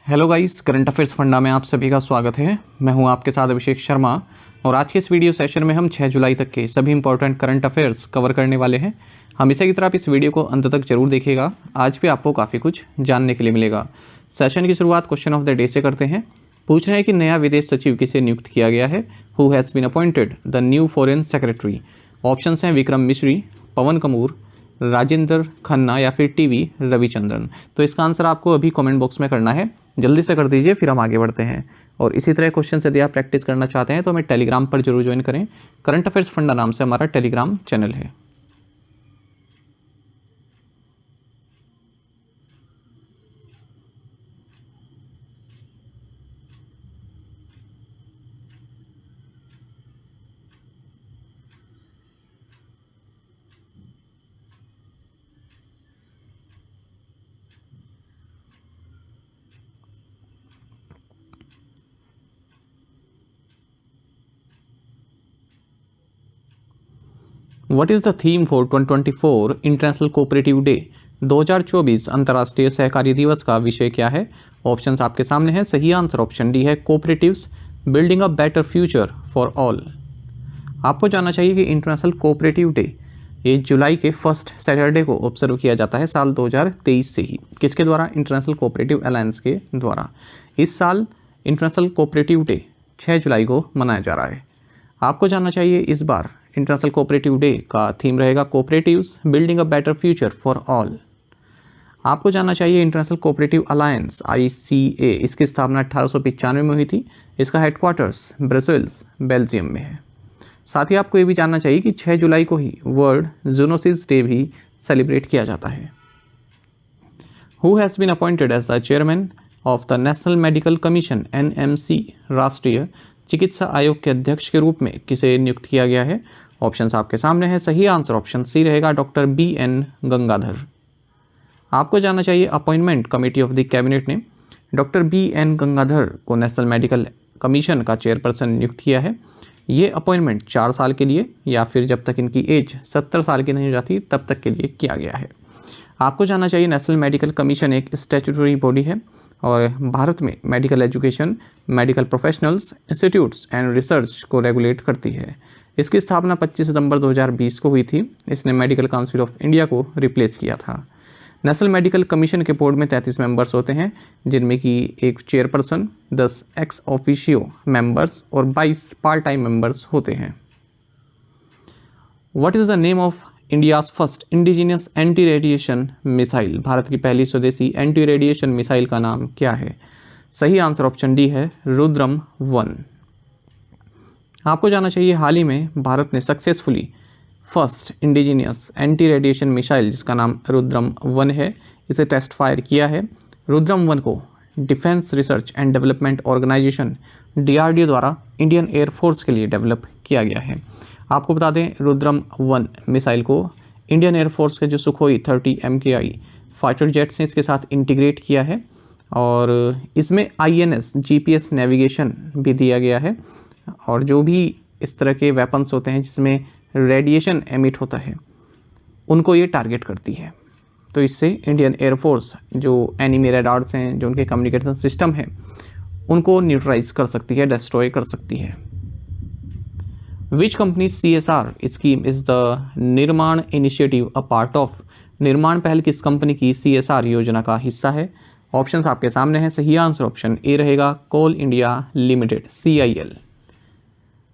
Hello guys, current affairs funda में आप सभी का स्वागत है। मैं हूं आपके साथ अभिषेक शर्मा और आज के इस वीडियो सेशन में हम 6 जुलाई तक के सभी इंपॉर्टेंट करंट अफेयर्स कवर करने वाले हैं। हमेशा की तरह आप इस वीडियो को अंत तक जरूर देखिएगा। आज भी आपको काफ़ी कुछ जानने के लिए मिलेगा। सेशन की शुरुआत क्वेश्चन ऑफ द डे से करते हैं। पूछ रहे हैं कि नया विदेश सचिव किसे नियुक्त किया गया है। Who has been appointed the new foreign secretary. Options हैं विक्रम मिश्री, पवन कपूर, राजेंद्र खन्ना या फिर टीवी रविचंद्रन। तो इसका आंसर आपको अभी कमेंट बॉक्स में करना है, जल्दी से कर दीजिए, फिर हम आगे बढ़ते हैं। और इसी तरह क्वेश्चन यदि आप प्रैक्टिस करना चाहते हैं तो हमें टेलीग्राम पर जरूर ज्वाइन करें। करंट अफेयर्स फंडा नाम से हमारा टेलीग्राम चैनल है। What is the theme for 2024 international cooperative day. 2024 अंतर्राष्ट्रीय सहकारी दिवस का विषय क्या है। ऑप्शंस आपके सामने हैं। सही आंसर ऑप्शन डी है, cooperatives building a better future for all. आपको जानना चाहिए कि इंटरनेशनल कोऑपरेटिव डे ये जुलाई के फर्स्ट सैटरडे को ऑब्जर्व किया जाता है साल 2023 से ही। किसके द्वारा? इंटरनेशनल कोऑपरेटिव अलायंस के द्वारा। इस साल इंटरनेशनल कोऑपरेटिव डे 6 जुलाई को मनाया जा रहा है। आपको जानना चाहिए इस बार इंटरनेशनल कोऑपरेटिव डे का थीम रहेगा cooperatives building a better future for all. आपको जानना चाहिए इंटरनेशनल कोऑपरेटिव अलायंस ICA इसकी स्थापना 1895 में हुई थी। इसका हेडक्वार्टर्स ब्रसेल्स बेल्जियम में है। साथ ही आपको ये भी जानना चाहिए कि 6 जुलाई को ही वर्ल्ड जूनोसिस डे भी सेलिब्रेट किया जाता है। Who has been appointed as the chairman of the National Medical Commission NMC राष्ट्रीय चिकित्सा आयोग के अध्यक्ष के रूप में किसे नियुक्त किया गया है। ऑप्शंस आपके सामने हैं। सही आंसर ऑप्शन सी रहेगा, डॉक्टर BN गंगाधर। आपको जानना चाहिए appointment committee of the cabinet ने डॉक्टर BN गंगाधर को नेशनल मेडिकल कमीशन का चेयरपर्सन नियुक्त किया है। ये अपॉइंटमेंट 4 साल के लिए या फिर जब तक इनकी एज 70 साल की नहीं हो जाती तब तक के लिए किया गया है। आपको जानना चाहिए नेशनल मेडिकल कमीशन एक स्टैट्यूटरी बॉडी है और भारत में medical education, medical professionals, institutes and research को रेगुलेट करती है। इसकी स्थापना 25 सितंबर 2020 को हुई थी। इसने मेडिकल काउंसिल ऑफ इंडिया को रिप्लेस किया था। नेशनल मेडिकल कमीशन के बोर्ड में 33 मेंबर्स होते हैं, जिनमें कि एक चेयरपर्सन, 10 एक्स ऑफिशियो मेंबर्स और 22 पार्ट टाइम मेंबर्स होते हैं। What is the name of India's first indigenous anti radiation missile. Bharat की पहली स्वदेशी एंटी रेडिएशन मिसाइल का नाम क्या है। सही आंसर ऑप्शन डी है, रुद्रम 1। आपको जानना चाहिए हाल ही में भारत ने successfully first indigenous anti radiation missile जिसका नाम रुद्रम 1 है, इसे टेस्ट फायर किया है। रुद्रम 1 को Defence Research and Development Organisation DRDO द्वारा इंडियन एयरफोर्स के लिए डेवलप किया गया है। आपको बता दें रुद्रम 1 मिसाइल को इंडियन एयरफोर्स के जो सुखोई 30 MKI फाइटर जेट्स हैं इसके साथ इंटीग्रेट किया है और इसमें INS GPS नेविगेशन भी दिया गया है। और जो भी इस तरह के वेपन्स होते हैं जिसमें रेडिएशन एमिट होता है उनको ये टारगेट करती है। तो इससे इंडियन एयरफोर्स जो एनिमी रेडार्स हैं, जो उनके कम्युनिकेशन सिस्टम है, उनको न्यूट्रलाइज कर सकती है, डिस्ट्रॉय कर सकती है। Which company CSR scheme is the निर्माण इनिशिएटिव अ पार्ट ऑफ। निर्माण पहल किस कंपनी की CSR योजना का हिस्सा है। ऑप्शंस आपके सामने हैं। सही आंसर ऑप्शन ए रहेगा, कोल इंडिया लिमिटेड CIL।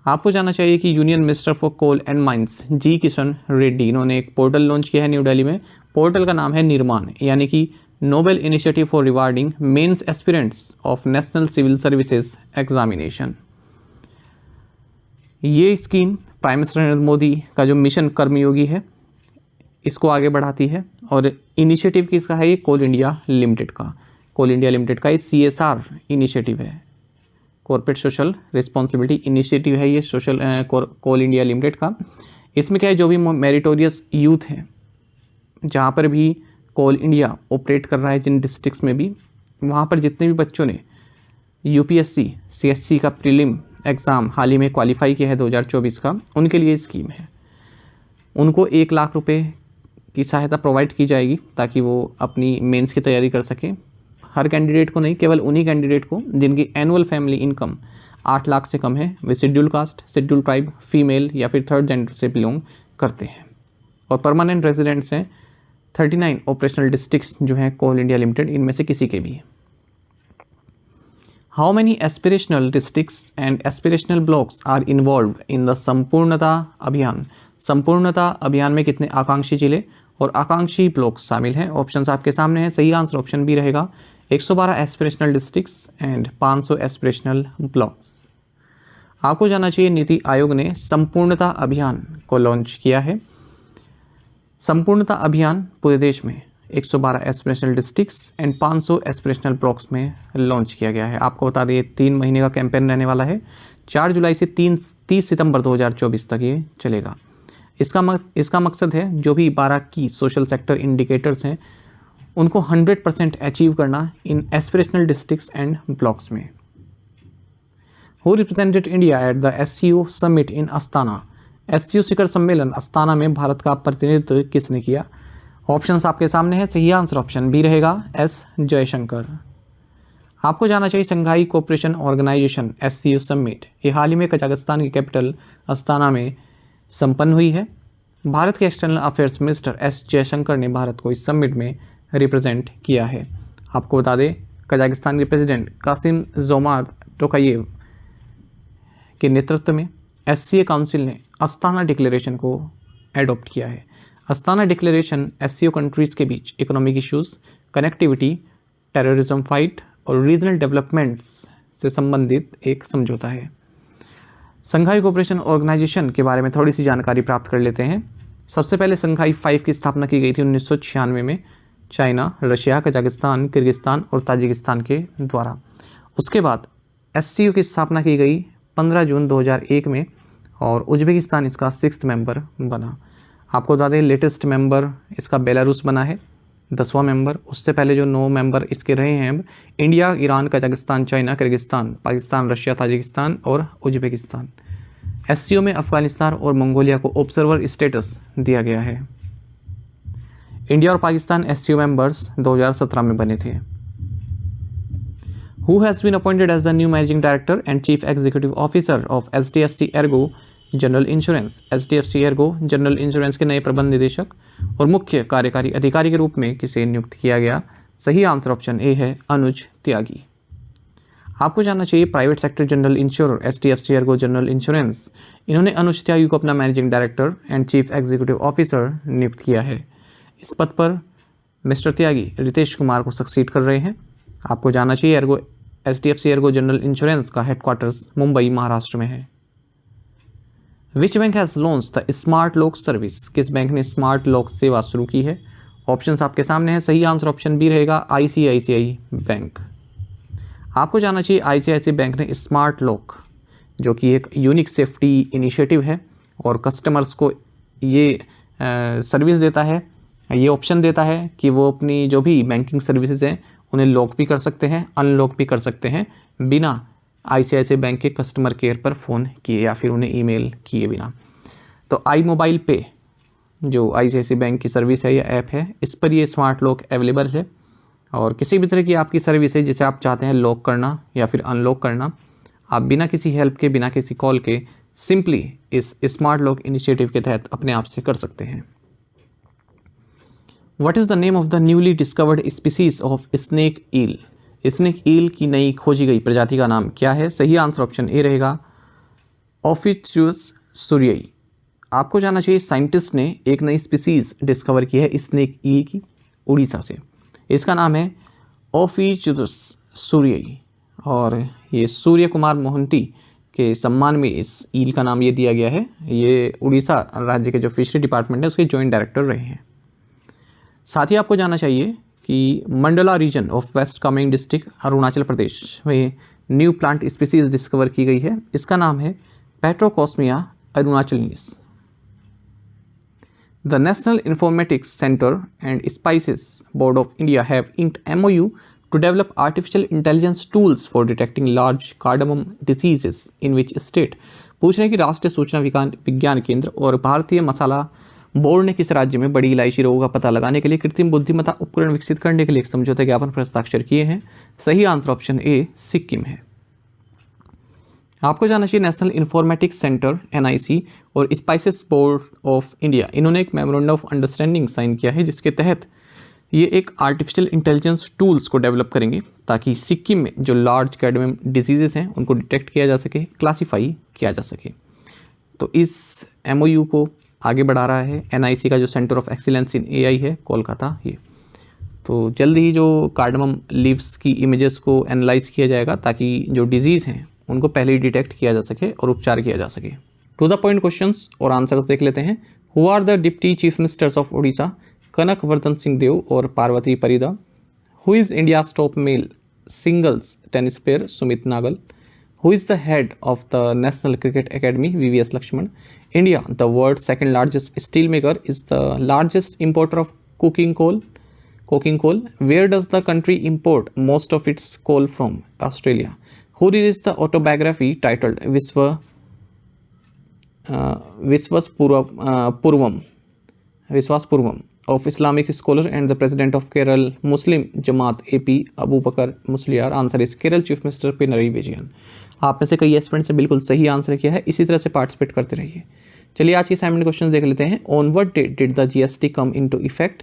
आपको जानना चाहिए कि Union Minister for Coal and Mines G Kishan Reddy इन्होंने एक पोर्टल लॉन्च किया है न्यू दिल्ली में। पोर्टल का नाम है निर्माण, यानी कि noble initiative for rewarding mains aspirants of national civil services examination. ये scheme prime minister Narendra Modi का जो मिशन कर्मयोगी है इसको आगे बढ़ाती है और इनिशिएटिव किसका है? ये कोल इंडिया लिमिटेड का। कोल इंडिया लिमिटेड का ये CSR इनिशिएटिव है, कॉर्पोरेट सोशल रिस्पॉन्सिबिलिटी इनिशिएटिव है ये सोशल कोल इंडिया लिमिटेड का। इसमें क्या है, जो भी मेरिटोरियस यूथ हैं, जहाँ पर भी कोल इंडिया ऑपरेट कर रहा है, जिन डिस्ट्रिक्ट्स में भी, वहाँ पर जितने भी बच्चों ने UPSC CSC का प्रीलिम एग्ज़ाम हाल ही में क्वालिफाई किया है 2024 का, उनके लिए स्कीम है। उनको 1 लाख रुपए की सहायता प्रोवाइड की जाएगी ताकि वो अपनी मेंस की तैयारी कर सकें। हर कैंडिडेट को नहीं, केवल उन्हीं कैंडिडेट को जिनकी एनुअल फैमिली इनकम 8 लाख से कम है, वे schedule caste, schedule tribe, female या फिर थर्ड जेंडर से बिलोंग करते हैं। और परमानेंट रेजिडेंट्स हैं 39 ऑपरेशनल डिस्ट्रिक्ट्स जो हैं कोल इंडिया लिमिटेड, इनमें से किसी के भी। How many aspirational districts and aspirational blocks are involve in the Sampoornata Abhiyan? संपूर्णता अभियान में कितने आकांक्षी जिले और आकांक्षी ब्लॉक शामिल हैं? ऑप्शंस आपके सामने हैं। सही आंसर ऑप्शन बी रहेगा 112 aspirational districts and 500 aspirational blocks. आपको जानना चाहिए नीति आयोग ने संपूर्णता अभियान को लॉन्च किया है। संपूर्णता अभियान पूरे देश में 112 aspirational districts and 500 aspirational blocks में लॉन्च किया गया है। आपको बता दें 3 महीने का कैंपेन रहने वाला है। 4 जुलाई से 30 सितंबर 2024 तक ये चलेगा। इसका मकसद है जो भी 12 की सोशल सेक्टर इंडिकेटर्स हैं उनको 100% अचीव करना इन एस्पिरेशनल डिस्ट्रिक्ट्स एंड ब्लॉक्स में। Who represented India at the SCO summit in Astana? SCO शिखर सम्मेलन अस्ताना में भारत का प्रतिनिधित्व किसने किया? ऑप्शंस आपके सामने हैं। सही आंसर ऑप्शन बी रहेगा S जयशंकर। आपको जानना चाहिए संघाई कोऑपरेशन ऑर्गेनाइजेशन SCO समिट ये हाल ही में कजाकिस्तान की कैपिटल अस्ताना में संपन्न हुई है। भारत के external affairs minister S Jaishankar ने भारत को इस समिट में रिप्रेजेंट किया है। आपको बता दें कजाकिस्तान के प्रेसिडेंट कासिम जोमार्त टोकायेव के नेतृत्व में SCO काउंसिल ने अस्ताना डिक्लेरेशन को एडॉप्ट किया है। अस्ताना डिक्लेरेशन SCO कंट्रीज़ के बीच economic issues, connectivity, terrorism fight और रीजनल डेवलपमेंट्स से संबंधित एक समझौता है। संघाई कोऑपरेशन ऑर्गेनाइजेशन के बारे में थोड़ी सी जानकारी प्राप्त कर लेते हैं। सबसे पहले संघाई 5 की स्थापना की गई थी 1996 में चाइना, रशिया, कजाकिस्तान, किर्गिस्तान और ताजिकिस्तान के द्वारा। उसके बाद SCO की स्थापना की गई 15 जून 2001 में और उज्बेकिस्तान इसका 6th मेंबर बना। आपको बता दें लेटेस्ट मेंबर इसका बेलारूस बना है 10वां मेंबर। उससे पहले जो 9 मेंबर इसके रहे हैं अब India, Iran, Kazakhstan, China, Kyrgyzstan, Pakistan, Russia, Tajikistan और उज्बेकिस्तान। SCO में अफगानिस्तान और मंगोलिया को ऑब्जर्वर स्टेटस दिया गया है। इंडिया और पाकिस्तान SCO मेंबर्स 2017 में बने थे। Who has been appointed as the new managing director and chief executive officer of HDFC Ergo general insurance? HDFC Ergo general insurance के नए प्रबंध निदेशक और मुख्य कार्यकारी अधिकारी के रूप में किसे नियुक्त किया गया? सही आंसर ऑप्शन ए है अनुज त्यागी। आपको जानना चाहिए private sector general insurer HDFC Ergo general insurance, इन्होंने अनुज त्यागी को अपना managing director and chief executive officer नियुक्त किया है। इस पद पर मिस्टर त्यागी रितेश कुमार को सक्सीड कर रहे हैं। आपको जानना चाहिए HDFC Ergo जनरल इंश्योरेंस का हेडक्वार्टर्स मुंबई, महाराष्ट्र में है। Which bank has launch the smart lock service? किस बैंक ने स्मार्ट लॉक सेवा शुरू की है? ऑप्शंस आपके सामने हैं। सही आंसर ऑप्शन बी रहेगा ICICI बैंक। आपको जानना चाहिए ICICI बैंक ने स्मार्ट लॉक जो कि एक यूनिक सेफ्टी इनिशिएटिव है और कस्टमर्स को ये सर्विस देता है, ये ऑप्शन देता है कि वो अपनी जो भी बैंकिंग सर्विसेज हैं उन्हें लॉक भी कर सकते हैं, अनलॉक भी कर सकते हैं बिना ICICI बैंक के कस्टमर केयर पर फ़ोन किए या फिर उन्हें ईमेल किए बिना। तो iMobile Pay जो ICICI बैंक की सर्विस है या ऐप है, इस पर ये स्मार्ट लॉक अवेलेबल है और किसी भी तरह की आपकी सर्विस है जिसे आप चाहते हैं लॉक करना या फिर अनलॉक करना, आप बिना किसी हेल्प के, बिना किसी कॉल के सिंपली इस स्मार्ट लॉक इनिशिएटिव के तहत अपने आप से कर सकते हैं। What is the name of the newly discovered species of snake eel? Snake eel की नई खोजी गई प्रजाति का नाम क्या है? सही आंसर ऑप्शन ए रहेगा ऑफिचुस सूर्यई। आपको जानना चाहिए साइंटिस्ट ने एक नई स्पीसीज डिस्कवर की है स्नेक ईल की उड़ीसा से। इसका नाम है ऑफिचुस सूर्यई और ये सूर्य कुमार मोहंती के सम्मान में इस ईल का नाम ये दिया गया है। ये उड़ीसा राज्य के जो फिशरी डिपार्टमेंट है उसके जॉइंट डायरेक्टर रहे हैं। साथ ही आपको जानना चाहिए कि Mandala region of West Kameng district Arunachal Pradesh में न्यू प्लांट स्पीसीज डिस्कवर की गई है। इसका नाम है पेट्रोकॉस्मिया अरुणाचलिस। The national informatics centre and spices board of India have inked MOU to develop artificial intelligence tools for detecting large cardamom diseases in which state? पूछ रहे हैं कि राष्ट्रीय सूचना विज्ञान केंद्र और भारतीय मसाला बोर्ड ने किस राज्य में बड़ी इलायची रोगों का पता लगाने के लिए कृत्रिम बुद्धिमत्ता उपकरण विकसित करने के लिए एक समझौता ज्ञापन पर हस्ताक्षर किए हैं? सही आंसर ऑप्शन ए सिक्किम है। आपको जानना चाहिए नेशनल इंफॉर्मेटिक्स सेंटर NIC और स्पाइसेस बोर्ड ऑफ इंडिया, इन्होंने एक मेमोरेंडम ऑफ अंडरस्टैंडिंग साइन किया है, जिसके तहत ये एक आर्टिफिशियल इंटेलिजेंस टूल्स को डेवलप करेंगे ताकि सिक्किम में जो लार्ज कैडमियम डिजीजेस हैं उनको डिटेक्ट किया जा सके, क्लासीफाई किया जा सके। तो इस MOU को आगे बढ़ा रहा है NIC का जो centre of excellence in AI है कोलकाता ये। तो जल्द ही जो कार्डमम लीव्स की इमेजेस को एनालाइज किया जाएगा ताकि जो डिजीज़ हैं उनको पहले ही डिटेक्ट किया जा सके और उपचार किया जा सके। टू द पॉइंट क्वेश्चंस और आंसर्स देख लेते हैं। Who are the deputy chief ministers of Odisha? Kanak Vardhan Singh Deo और Parvati Parida. Who is India's top male singles tennis player? Sumit Nagal. Who is the head of the national cricket academy? VVS Laxman. India, the world second largest steel maker, is the largest importer of coking coal. Where does the country import most of its coal from? Australia. Who released the autobiography titled Viswas Purvam of Islamic scholar and the president of Kerala Muslim Jamaat AP Abu Bakar Musliar? Answer is Kerala Chief Minister Pinarayi Vijayan। आप में से कई aspirants ने बिल्कुल सही answer किया है, इसी तरह से पार्टिसिपेट करते रहिए। चलिए आज के असाइनमेंट क्वेश्चन देख लेते हैं। On what date did the GST come into effect?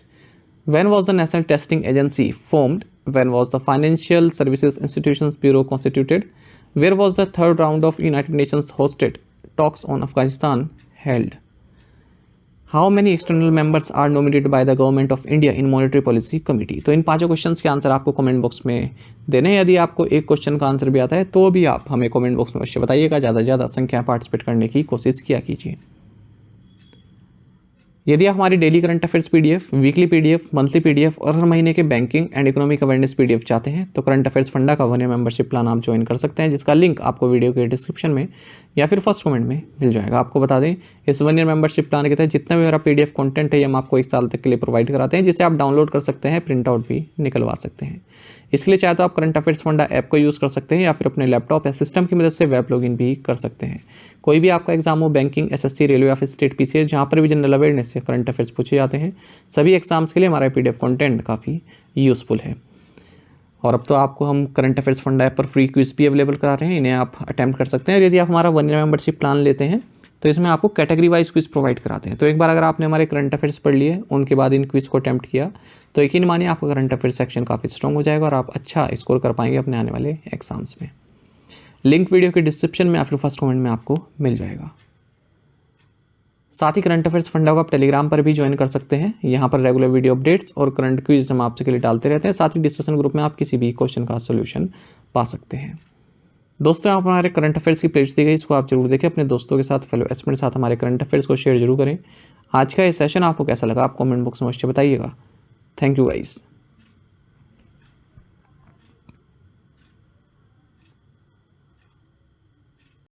When was the National Testing Agency formed? When was the Financial Services Institutions Bureau constituted? Where was the third round of United Nations hosted talks on Afghanistan held? How many external members are nominated by the Government of India in Monetary Policy Committee? तो इन पांचों questions के answer आपको comment box में देने हैं। यदि आपको एक क्वेश्चन का आंसर भी आता है तो भी आप हमें कमेंट बॉक्स में अवश्य बताइएगा। ज़्यादा से ज़्यादा संख्या पार्टिसिपेट करने की कोशिश किया कीजिए। यदि आप हमारी daily current affairs PDF, weekly PDF, monthly PDF और हर महीने के banking and economic awareness PDF चाहते हैं तो करंट अफेयर्स फंडा का 1 ईयर मेंबरशिप प्लान आप ज्वाइन कर सकते हैं, जिसका लिंक आपको वीडियो के डिस्क्रिप्शन में या फिर फर्स्ट कमेंट में मिल जाएगा। आपको बता दें इस 1 ईयर मेंबरशिप प्लान के तहत जितना भी मेरा PDF कंटेंट है हम आपको 1 साल तक के लिए प्रोवाइड कराते हैं, जिसे आप डाउनलोड कर सकते हैं, प्रिंट आउट भी निकलवा सकते हैं। इसके लिए चाहे तो आप करंट अफेयर्स फंडा ऐप को यूज़ कर सकते हैं या फिर अपने लैपटॉप या सिस्टम की मदद से वेब लॉगिन भी कर सकते हैं। कोई भी आपका एग्जाम हो, बैंकिंग, SSC, रेलवे या फिर स्टेट PCS, जहाँ पर भी जनरल अवेयरनेस से करंट अफेयर्स पूछे जाते हैं, सभी एग्जाम्स के लिए हमारा PDF कंटेंट काफ़ी यूज़फुल है। और अब तो आपको हम करंट अफेयर्स फंडा ऐप पर फ्री क्विज भी अवेलेबल करा रहे हैं, इन्हें आप अटैम्प्ट कर सकते हैं। यदि आप हमारा 1 ईयर मेंबरशिप प्लान लेते हैं तो इसमें आपको कैटेगरी वाइज क्विज प्रोवाइड कराते हैं। तो एक बार अगर आपने हमारे करंट अफेयर्स पढ़ लिए, उनके बाद इन क्विज को अटैम्प्ट किया, तो यकीन मानिए आपका करंट अफेयर्स सेक्शन काफ़ी स्ट्रॉन्ग हो जाएगा और आप अच्छा स्कोर कर पाएंगे अपने आने वाले एग्जाम्स में। लिंक वीडियो के डिस्क्रिप्शन में या फिर फर्स्ट कमेंट में आपको मिल जाएगा। साथ ही करंट अफेयर्स फंडा को आप टेलीग्राम पर भी ज्वाइन कर सकते हैं। यहाँ पर रेगुलर वीडियो अपडेट्स और करंट क्विज हम आपके लिए डालते रहते हैं। साथ ही डिस्कशन ग्रुप में आप किसी भी क्वेश्चन का सोल्यूशन पा सकते हैं। दोस्तों, आप हमारे करंट अफेयर्स की प्लेलिस्ट दी गई, इसको आप जरूर देखें, अपने दोस्तों के साथ, फेलो एस्पिरेंट के साथ हमारे करंट अफेयर्स को शेयर जरूर करें। आज का ये सेशन आपको कैसा लगा आप कमेंट बॉक्स में अवश्य बताइएगा। Thank you guys.